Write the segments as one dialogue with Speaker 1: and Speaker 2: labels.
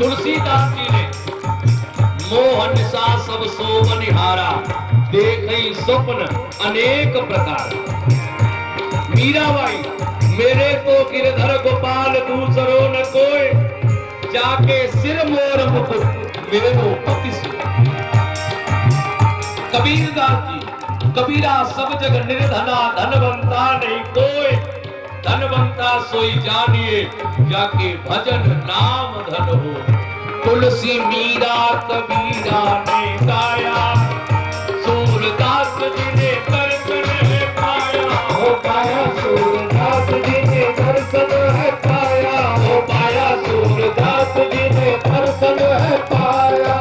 Speaker 1: तुलसीदास जी ने मोहन सा सब सोवनिहारा देखई स्वप्न अनेक प्रकार। मीराबाई मेरे तो गिरधर गोपाल दूसरो न कोई, जाके सिर मोर मुकुट मेरे को पति से। कबीरदास जी कबीरा सब जग निर्धना धनवंता नहीं कोई, धनवंता सोई जानिए जाके भजन नाम धन हो। तुलसी मीरा कबीरा ने गाया, सूरदास जी ने दर्शन है पाया, हो पाया सूरदास जी ने दर्शन है पाया, हो पाया सूरदास जी ने दर्शन है पाया।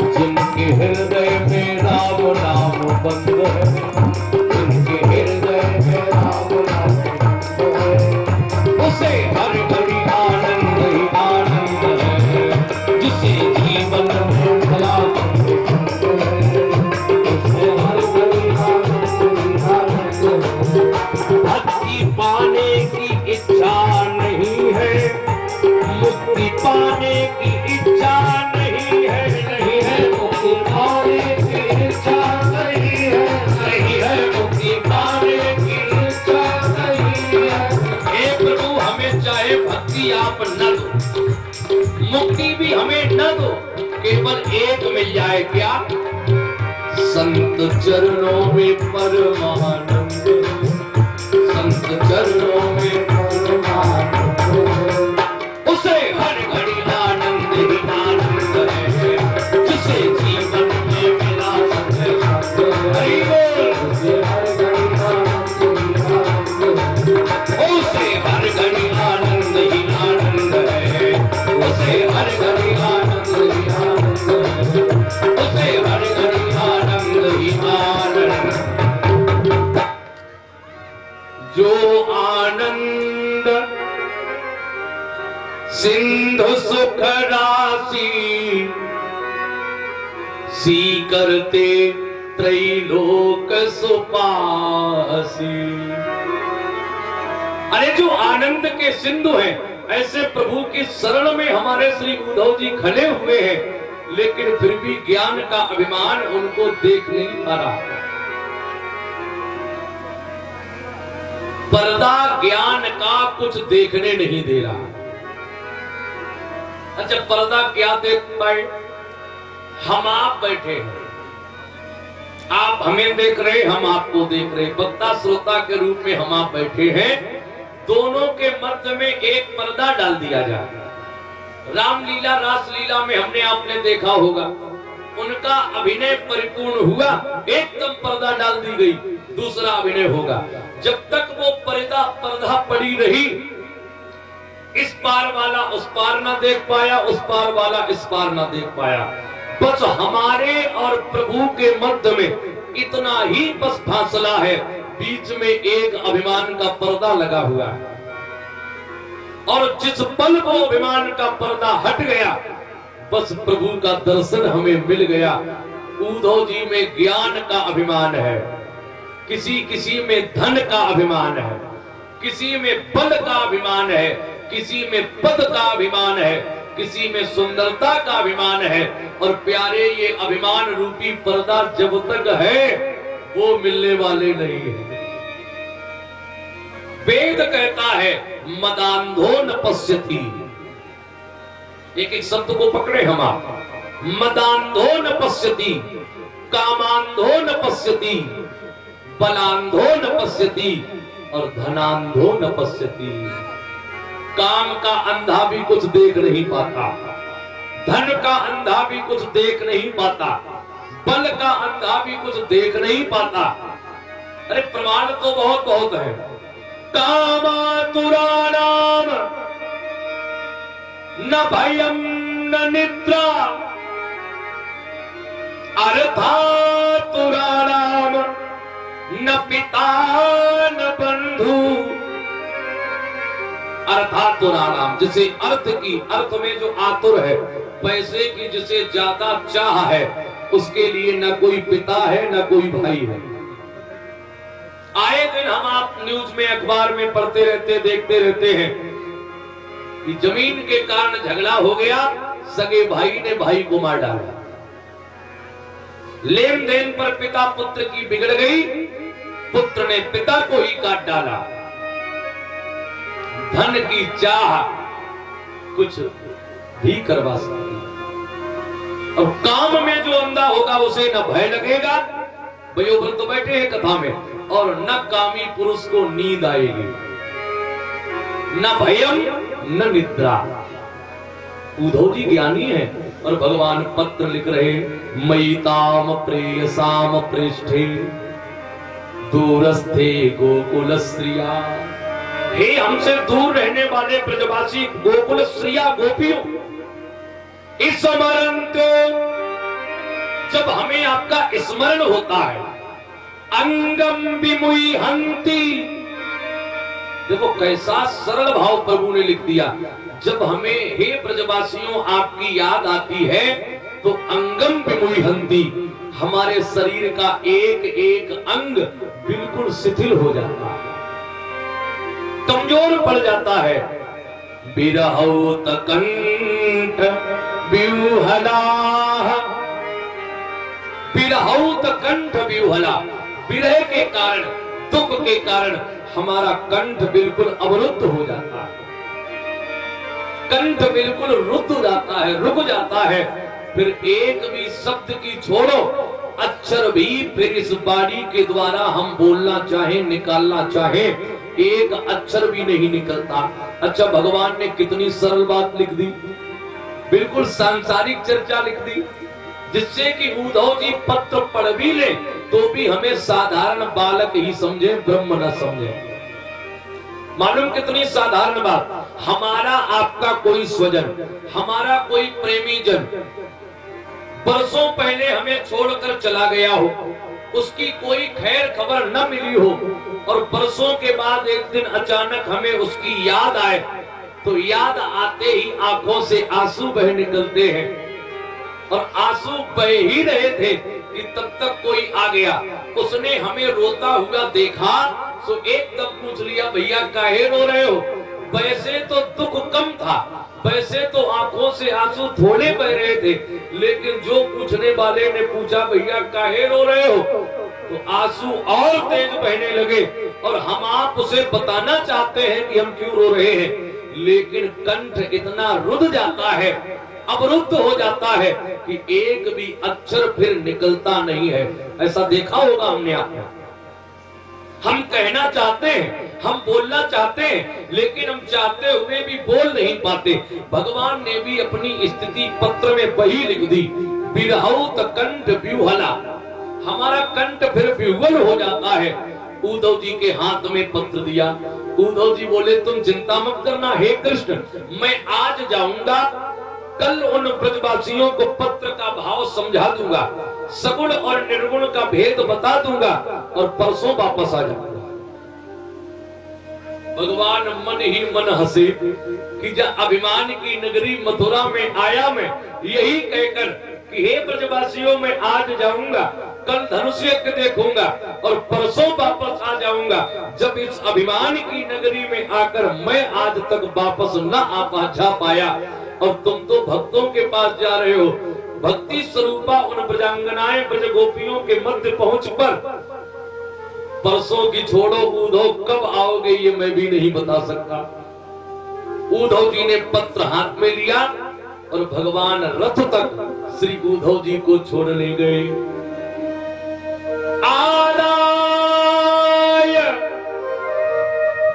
Speaker 1: जिनके हृदय में राम नाम बंद है, जिनके हृदय में राम नाम बंद है, उसे हर घड़ी आनंद ही आनंद है। जिसे जीवन में भला उसे हर घड़ी आनंद ही आनंद है। भक्ति पाने की इच्छा नहीं है, मुक्ति पाने की इच्छा नहीं है, नहीं है मुक्ति पाने की इच्छा नहीं है, नहीं है मुक्ति पाने की इच्छा नहीं है। हे प्रभु हमें चाहे भक्ति आप न दो, मुक्ति भी हमें न दो, केवल एक मिल जाए क्या? संत चरणों में परमानंद, संत चरणों में परमानंद, उसे हर घड़ी आनंद ही आनंद है। जिसे जीवन में मिला हरि बोल, उसे हर घड़ी आनंद ही आनंद है, उसे हर घड़ी आनंद ही आनंद है, उसे हर घड़ी आनंद ही आनंद है, उसे हर घड़ी आनंद ही आनंद। जो आनंद सिंधु सुख राशि, सी करते त्रैलोक सुपासी। अरे जो आनंद के सिंधु हैं, ऐसे प्रभु की शरण में हमारे श्री उद्धव जी खड़े हुए हैं, लेकिन फिर भी ज्ञान का अभिमान उनको देख नहीं पा रहा। पर्दा ज्ञान का कुछ देखने नहीं दे रहा। अच्छा पर्दा क्या देख पाए? हम आप बैठे हैं, आप हमें देख रहे, हम आपको देख रहे, वक्ता श्रोता के रूप में हम आप बैठे हैं। दोनों के मध्य में एक पर्दा डाल दिया जाए। रामलीला रासलीला में हमने आपने देखा होगा, उनका अभिनय परिपूर्ण हुआ, एकदम पर्दा डाल दी गई, दूसरा अभिनय होगा। जब तक वो पर्दा पड़ी रही, इस पार वाला उस पार ना देख पाया, उस पार वाला इस पार ना देख पाया। बस हमारे और प्रभु के मध्य में इतना ही बस फासला है, बीच में एक अभिमान का पर्दा लगा हुआ है। और जिस पल वो अभिमान का पर्दा हट गया, बस प्रभु का दर्शन हमें मिल गया। उद्धव जी में ज्ञान का अभिमान है, किसी किसी में धन का अभिमान है, किसी में बल का अभिमान है, किसी में पद का अभिमान है, किसी में सुंदरता का अभिमान है। और प्यारे ये अभिमान रूपी पर्दा जब तक है वो मिलने वाले नहीं है। वेद कहता है मदांधो न पश्यति, एक एक शब्द को पकड़े हम आप। मदांधो न पश्यति, कामांधो न पश्यति, बलांधो न पश्यति और धनांधो न पश्यति। काम का अंधा भी कुछ देख नहीं पाता, धन का अंधा भी कुछ देख नहीं पाता, बल का अंधा भी कुछ देख नहीं पाता। अरे प्रमाण तो बहुत बहुत है। कामातुराणाम न भयम न निद्रा, अर्थातुराणाम न पिता न बंधु। अर्थातुराणाम, जिसे अर्थ की, अर्थ में जो आतुर है, पैसे की जिसे ज्यादा चाह है, उसके लिए न कोई पिता है न कोई भाई है। आए दिन हम आप न्यूज में अखबार में पढ़ते रहते, देखते रहते हैं कि जमीन के कारण झगड़ा हो गया, सगे भाई ने भाई को मार डाला। लेन देन पर पिता पुत्र की बिगड़ गई, पुत्र ने पिता को ही काट डाला। धन की चाह कुछ भी करवा सकती, और काम में जो अंधा होगा उसे न भय लगेगा, वयोवृद्ध तो बैठे हैं कथा में, और न कामी पुरुष को नींद आएगी, न भयम न निद्रा। उद्धव जी ज्ञानी है और भगवान पत्र लिख रहे, मयिताम प्रेयसाम पृष्ठे दूरस्थे गोकुल स्त्रिया। हे हमसे दूर रहने वाले ब्रजवासी गोकुल स्त्रिया गोपियों, इस स्मरंत, जब हमें आपका स्मरण होता है, अंगम विमुह्यन्ति। देखो कैसा सरल भाव प्रभु ने लिख दिया। जब हमें हे ब्रजवासियों आपकी याद आती है तो अंगम विमुह्यन्ति, हमारे शरीर का एक एक अंग बिल्कुल शिथिल हो जाता है, कमजोर पड़ जाता है। बिरहोत कंठ व्यूहला, बिरहोत कंठ व्यूहला, विरह के कारण, दुख के कारण हमारा कंठ बिल्कुल अवरुद्ध हो जाता है, कंठ बिल्कुल रुद्ध जाता है, रुक जाता है। फिर एक भी शब्द की छोड़ो, अक्षर भी फिर इस वाणी के द्वारा हम बोलना चाहे, निकालना चाहे, एक अक्षर भी नहीं निकलता। अच्छा, भगवान ने कितनी सरल बात लिख दी, बिल्कुल सांसारिक चर्चा लिख दी, जिससे कि उद्धव जी पत्र पढ़ भी ले तो भी हमें साधारण बालक ही समझे, ब्रह्म न समझे। मालूम कितनी साधारण बात। हमारा आपका कोई स्वजन, हमारा कोई प्रेमी जन बरसों पहले हमें छोड़कर चला गया हो, उसकी कोई खैर खबर न मिली हो, और बरसों के बाद एक दिन अचानक हमें उसकी याद आए, तो याद आते ही आंखों से आंसू बह निकलते हैं। और आंसू बह ही रहे थे कि तब तक कोई आ गया, उसने हमें रोता हुआ देखा तो एकदम पूछ लिया, भैया काहे रो रहे हो? वैसे तो दुख कम था, वैसे तो आंखों से आंसू थोड़े बह रहे थे, लेकिन जो पूछने वाले ने पूछा भैया काहे रो रहे हो, तो आंसू और तेज बहने लगे। और हम आप उसे बताना चाहते हैं कि हम क्यों रो रहे हैं, लेकिन कंठ इतना रुध जाता है, अवरुद्ध हो जाता है कि एक भी अक्षर फिर निकलता नहीं है। ऐसा देखा होगा हमने आपने। हम कहना चाहते हैं, हम बोलना चाहते हैं, लेकिन हम चाहते हुए भी बोल नहीं पाते। भगवान ने भी अपनी स्थिति पत्र में वही लिख दी, बिरहोत कंठ व्यूहला, हमारा कंठ फिर व्यूहल हो जाता है। उद्धव जी के हाथ में पत्र दिया। उद्धव जी बोले, तुम चिंता मत करना हे कृष्ण, मैं आज जाऊंगा, कल उन ब्रजवासियों को पत्र का भाव समझा दूंगा, सगुण और निर्गुण का भेद बता दूंगा, और परसों वापस आ जाऊंगा। भगवान मन ही मन हंसे कि जब अभिमान की नगरी मथुरा में आया मैं, यही कहकर कि हे ब्रजवासियों, मैं आज जाऊंगा, कल धनुष यज्ञ देखूंगा और परसों वापस आ जाऊंगा। जब इस अभिमान की नगरी में आकर मैं आज तक वापस न जा पाया और तुम तो भक्तों के पास जा रहे हो। भक्ति स्वरूपा उन ब्रजांगनाएं ब्रज गोपियों के मध्य पहुंच पर परसों की छोड़ो उद्धव, कब आओगे ये मैं भी नहीं बता सकता। उद्धव जी ने पत्र हाथ में लिया और भगवान रथ तक श्री उद्धव जी को छोड़ने गए। आदाय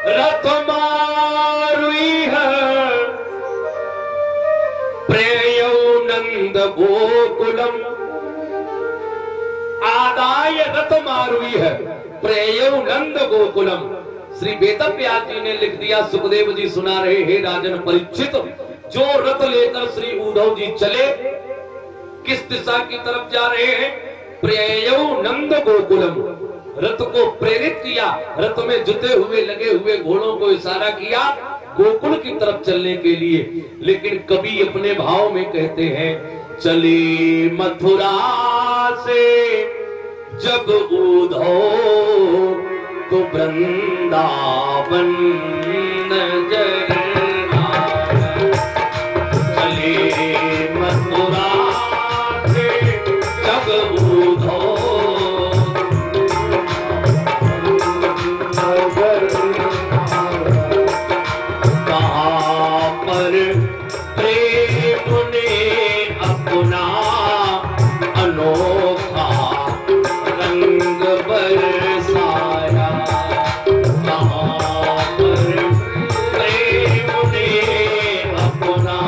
Speaker 1: रथ मारुई है, प्रेयौ नंद गोकुलम। आदाय रथ मारुई है, प्रेयौ नंद गोकुलम। श्री वेदव्यास जी ने लिख दिया, सुखदेव जी सुना रहे, हे राजन परीक्षित, जो रथ लेकर श्री उद्धव जी चले, किस दिशा की तरफ जा रहे हैं? प्रेयौ नंद गोकुलम। रथ को प्रेरित किया, रथ में जुते हुए लगे हुए घोड़ों को इशारा किया गोकुल की तरफ चलने के लिए। लेकिन कवि अपने भाव में कहते हैं, चले मथुरा से जब उद्धव तो वृंदावन नजर आया। चले मथुरा से जब उद्धव कहाँ पर प्रेम ने अपना अनोखा रंग बरसाया। कहाँ पर प्रेम ने अपना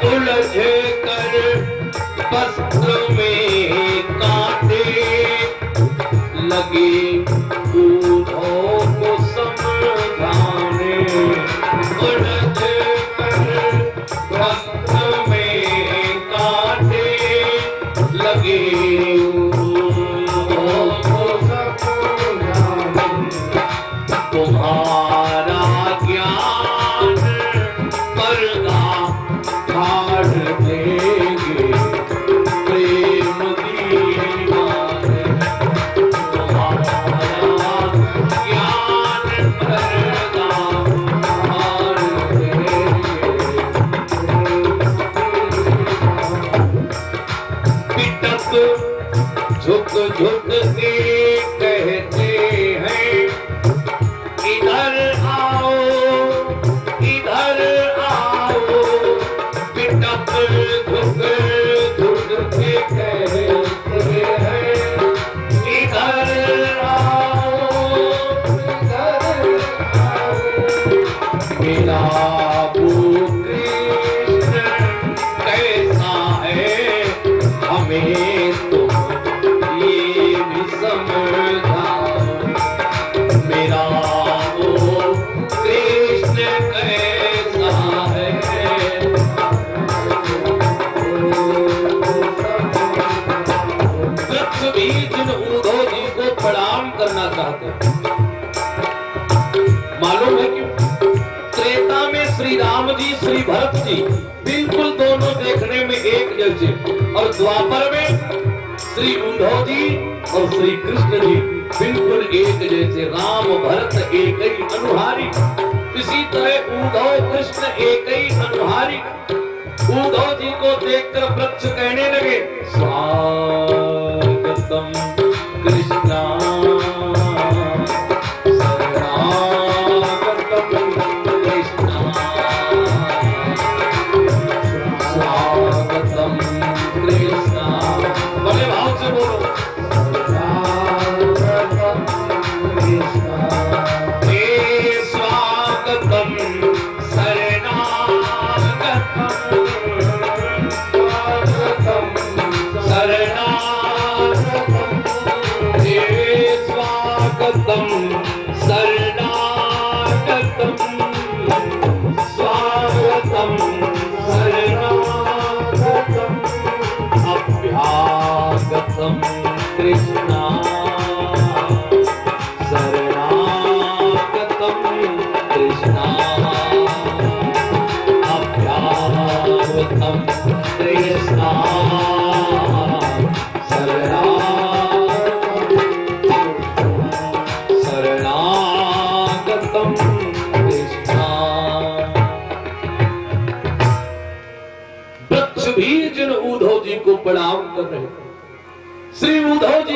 Speaker 1: उलझ कर वस्त्र में कांटे लगे उद्धव को समझाने। उलझ कर वस्त्र में कांटे लगे उद्धव को समझाने। तुम्हारा ज्ञान पर्दा फाड़ देंगे प्रेम दीवाने। तुम्हारा ज्ञान पर्दा फाड़ देंगे। पिटक झुक झुक के कहते हैं, इधर आओ इधर आओ। पिटक झुक झुक के कहते हैं, इधर आओ इधर आओ। मेरा वो कृष्ण कैसा है, हमें तो ये भी समझाओ। मेरा वो कृष्ण कैसा है, वृक्ष भी जिन उद्धव जी को प्रणाम करना चाहते हैं। मालूम है क्यों? त्रेता में श्री राम जी श्री भरत जी बिल्कुल दोनों देखने में एक जैसे, और द्वापर में श्री उद्धव जी और श्री कृष्ण जी बिल्कुल एक जैसे। राम भरत एक ही अनुहारी, इसी तरह उद्धव कृष्ण एक ही अनुहारी। उद्धव जी को देखकर वृक्ष कहने लगे, स्वागतम कृष्णा शरणागतम कृष्णा, स्वागतम कृष्णा। बड़े भाव से बोलो, स्वागतम अभ्यागतम कृष्णा शरणागतम कृष्णा। वृक्ष भी जिन उद्धव जी को प्रणाम कर रहे, श्री उद्धव जी